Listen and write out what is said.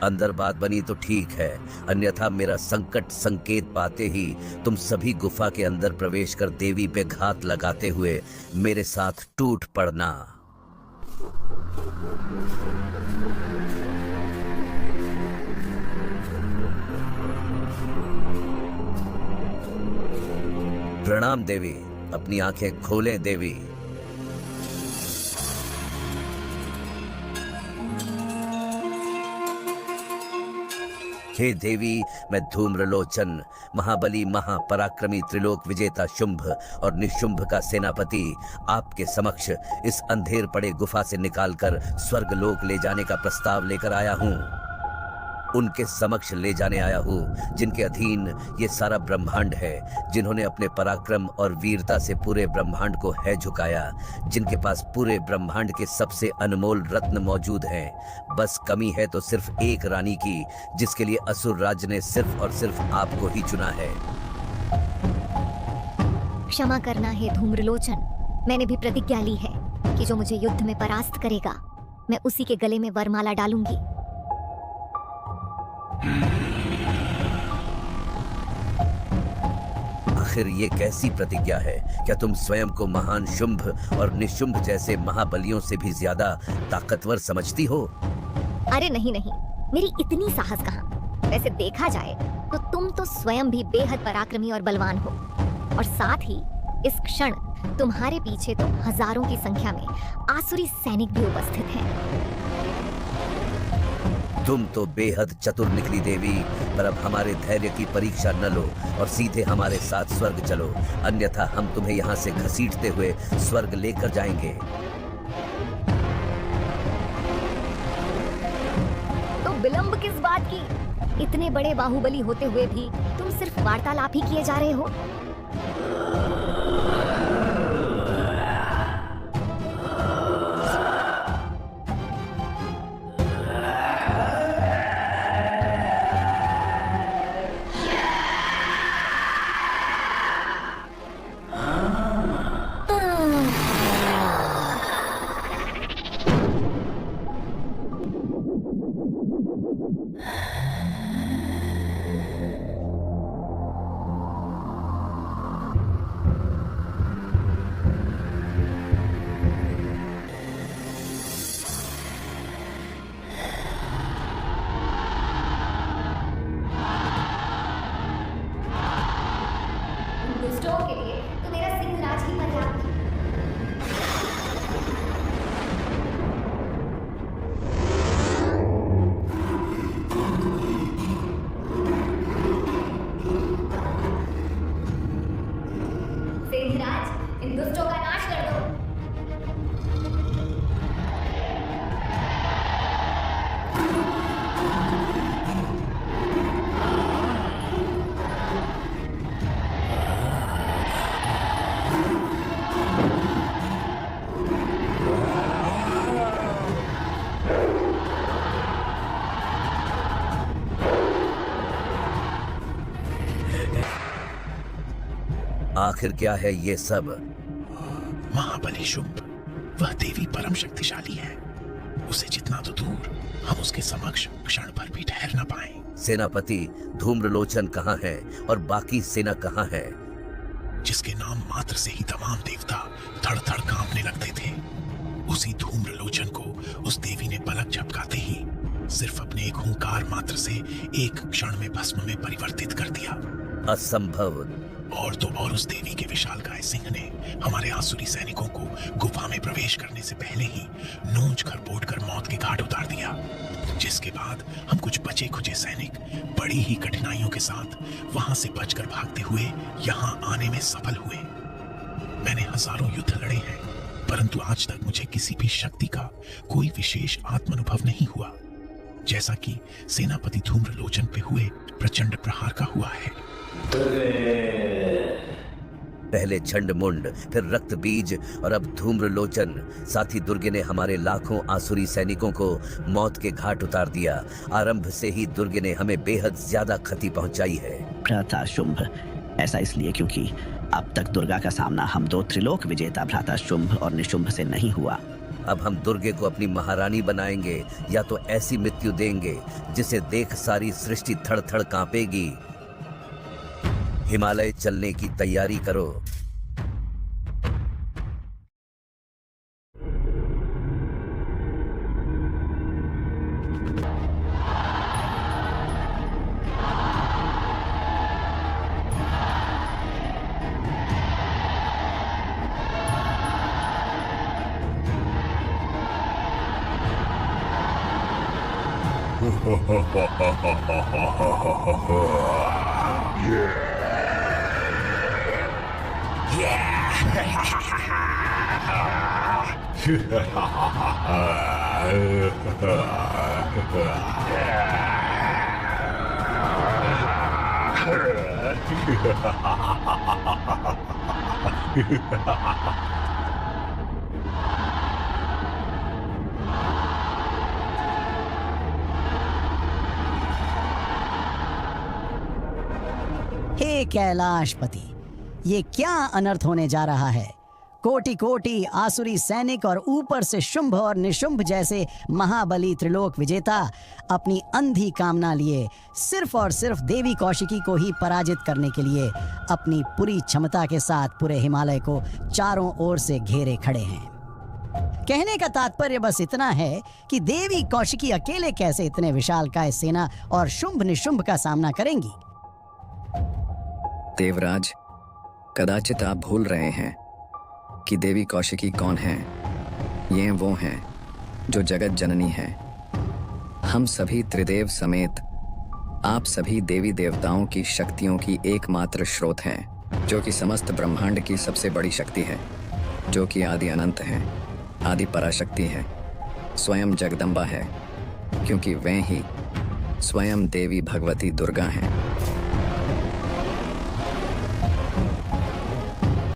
अंदर बात बनी तो ठीक है, अन्यथा मेरा संकट संकेत पाते ही तुम सभी गुफा के अंदर प्रवेश कर देवी पे घात लगाते हुए मेरे साथ टूट पड़ना। प्रणाम देवी, अपनी आंखें खोलें देवी। हे देवी, मैं धूम्रलोचन, महाबली महापराक्रमी त्रिलोक विजेता शुंभ और निशुंभ का सेनापति आपके समक्ष इस अंधेर पड़े गुफा से निकालकर स्वर्गलोक ले जाने का प्रस्ताव लेकर आया हूँ। उनके समक्ष ले जाने आया हूँ जिनके अधीन ये सारा ब्रह्मांड है, जिन्होंने अपने पराक्रम और वीरता से पूरे ब्रह्मांड को है झुकाया, जिनके पास पूरे ब्रह्मांड के सबसे अनमोल रत्न मौजूद हैं। बस कमी है तो सिर्फ एक रानी की, जिसके लिए असुर राज्य ने सिर्फ और सिर्फ आपको ही चुना है। क्षमा करना है धूम्रलोचन, मैंने भी प्रतिज्ञा ली है कि जो मुझे युद्ध में परास्त करेगा मैं उसी के गले में वरमाला डालूंगी। आखिर ये कैसी प्रतिज्ञा है? क्या तुम स्वयं को महान शुंभ और निशुंभ जैसे महाबलियों से भी ज्यादा ताकतवर समझती हो? अरे नहीं नहीं, मेरी इतनी साहस कहाँ। वैसे देखा जाए तो तुम तो स्वयं भी बेहद पराक्रमी और बलवान हो, और साथ ही इस क्षण तुम्हारे पीछे तो हजारों की संख्या में आसुरी सैनिक भी उपस्थित हैं। तुम तो बेहद चतुर निकली देवी, पर अब हमारे धैर्य की परीक्षा न लो और सीधे हमारे साथ स्वर्ग चलो, अन्यथा हम तुम्हें यहाँ से घसीटते हुए स्वर्ग लेकर जाएंगे। तो विलंब किस बात की? इतने बड़े बाहुबली होते हुए भी तुम सिर्फ वार्तालाप ही किए जा रहे हो। दुष्टों के लिए तो मेरा सिंहराज ही पर्याप्त है। सिंहराज, इन दुष्टों का नाश कर दो। आखिर क्या है ये सब? महाबली शुंभ, वह देवी परम शक्तिशाली है। उसे जितना तो दूर, हम उसके समक्ष क्षण भर भी ठहर न पाए। सेनापति धूम्रलोचन कहाँ है और बाकी सेना कहाँ है? जिसके नाम मात्र से ही तमाम देवता थड़ थड़ कांपने लगते थे, उसी धूम्रलोचन को उस देवी ने पलक झपकाते ही सिर्फ अपने एक हुंकार मात्र से एक क्षण में भस्म में परिवर्तित कर दिया। असंभव। और तो और उस देवी के विशालकाय सिंह ने हमारे आसुरी सैनिकों को गुफा में प्रवेश करने से पहले ही नोच खरपोट कर मौत के घाट उतार दिया, जिसके बाद हम कुछ बचे खुचे सैनिक बड़ी ही कठिनाइयों के साथ वहां से बचकर भागते हुए यहाँ आने में सफल हुए। मैंने हजारों युद्ध लड़े हैं, परंतु आज तक मुझे किसी भी शक्ति का कोई विशेष आत्मानुभव नहीं हुआ, जैसा कि सेनापति धूम्रलोचन पे हुए प्रचंड प्रहार का हुआ है। पहले छंडमुंड, फिर रक्त बीज और अब धूम्रलोचन। साथ ही दुर्गे ने हमारे लाखों आसुरी सैनिकों को मौत के घाट उतार दिया। आरंभ से ही दुर्गे ने हमें बेहद ज्यादा क्षति पहुंचाई है। भ्राता शुंभ, ऐसा इसलिए क्योंकि अब तक दुर्गा का सामना हम दो त्रिलोक विजेता भ्राता शुंभ और निशुंभ से नहीं हुआ। अब हम दुर्गे को अपनी महारानी बनाएंगे या तो ऐसी मृत्यु देंगे जिसे देख सारी सृष्टि थड़ थड़ कांपेगी। हिमालय चलने की तैयारी करो। हे कैलाशपति, ये क्या अनर्थ होने जा रहा है। कोटि कोटि आसुरी सैनिक और ऊपर से शुंभ और निशुंभ जैसे महाबली त्रिलोक विजेता अपनी अंधी कामना लिए सिर्फ और सिर्फ देवी कौशिकी को ही पराजित करने के लिए अपनी पूरी क्षमता के साथ पूरे हिमालय को चारों ओर से घेरे खड़े हैं। कहने का तात्पर्य बस इतना है कि देवी कौशिकी अकेले कैसे इतने विशालकाय सेना और शुंभ निशुंभ का सामना करेंगी। देवराज, कदाचित आप भूल रहे हैं कि देवी कौशिकी कौन है। ये वो हैं जो जगत जननी है। हम सभी त्रिदेव समेत आप सभी देवी देवताओं की शक्तियों की एकमात्र स्रोत हैं, जो कि समस्त ब्रह्मांड की सबसे बड़ी शक्ति है, जो कि आदि अनंत है, आदि पराशक्ति है, स्वयं जगदम्बा है, क्योंकि वे ही स्वयं देवी भगवती दुर्गा हैं।